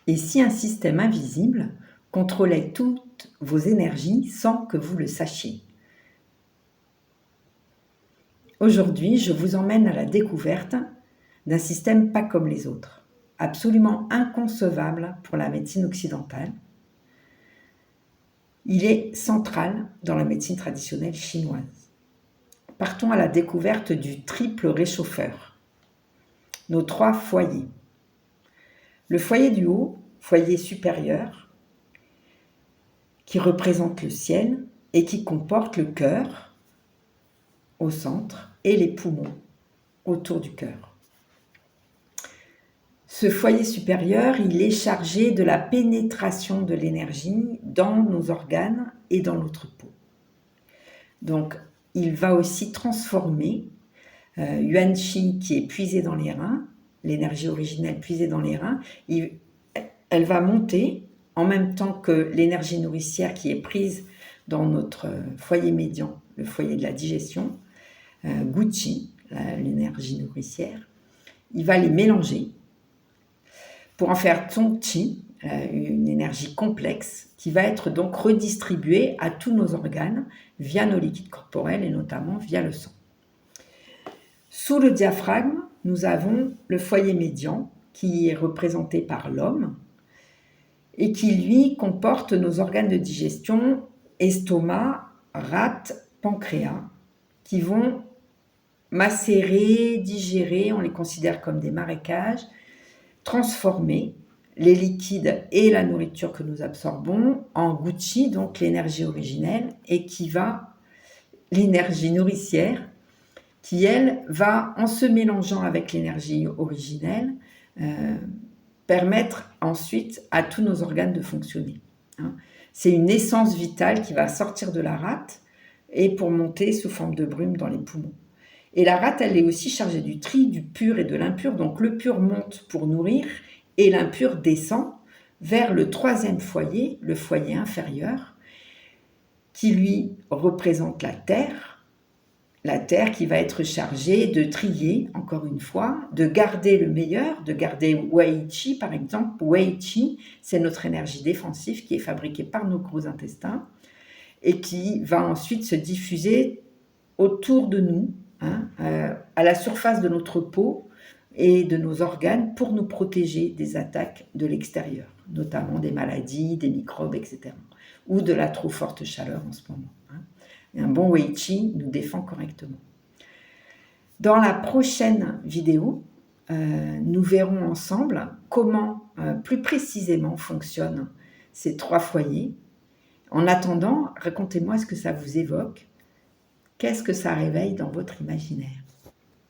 Et si un système invisible contrôlait toutes vos énergies sans que vous le sachiez? Aujourd'hui, je vous emmène à la découverte d'un système pas comme les autres, absolument inconcevable pour la médecine occidentale. Il est central dans la médecine traditionnelle chinoise. Partons à la découverte du triple réchauffeur, nos 3 foyers. Le foyer du haut, foyer supérieur, qui représente le ciel et qui comporte le cœur au centre et les poumons autour du cœur. Ce foyer supérieur, il est chargé de la pénétration de l'énergie dans nos organes et dans notre peau. Donc, il va aussi transformer Yuan Qi qui est puisée dans les reins, l'énergie originelle puisée dans les reins, elle va monter en même temps que l'énergie nourricière qui est prise dans notre foyer médian, le foyer de la digestion, Gu Qi, l'énergie nourricière. Il va les mélanger pour en faire Tong Qi, une énergie complexe qui va être donc redistribuée à tous nos organes via nos liquides corporels et notamment via le sang. Sous le diaphragme, nous avons le foyer médian qui est représenté par l'homme et qui, lui, comporte nos organes de digestion, estomac, rate, pancréas, qui vont macérer, digérer, on les considère comme des marécages, transformer les liquides et la nourriture que nous absorbons en Gu Qi, donc l'énergie originelle, et qui va, l'énergie nourricière, qui elle va, en se mélangeant avec l'énergie originelle, permettre ensuite à tous nos organes de fonctionner. C'est une essence vitale qui va sortir de la rate et pour monter sous forme de brume dans les poumons. Et la rate, elle est aussi chargée du tri, du pur et de l'impur. Donc le pur monte pour nourrir et l'impur descend vers le 3e foyer, le foyer inférieur, qui lui représente la terre qui va être chargée de trier, encore une fois, de garder le meilleur, de garder Wei Qi par exemple. Wei Qi, c'est notre énergie défensive qui est fabriquée par nos gros intestins et qui va ensuite se diffuser autour de nous, à la surface de notre peau et de nos organes pour nous protéger des attaques de l'extérieur, notamment des maladies, des microbes, etc. ou de la trop forte chaleur en ce moment. Et un bon Wei Qi nous défend correctement. Dans la prochaine vidéo, nous verrons ensemble comment plus précisément fonctionnent ces 3 foyers. En attendant, racontez-moi ce que ça vous évoque. Qu'est-ce que ça réveille dans votre imaginaire?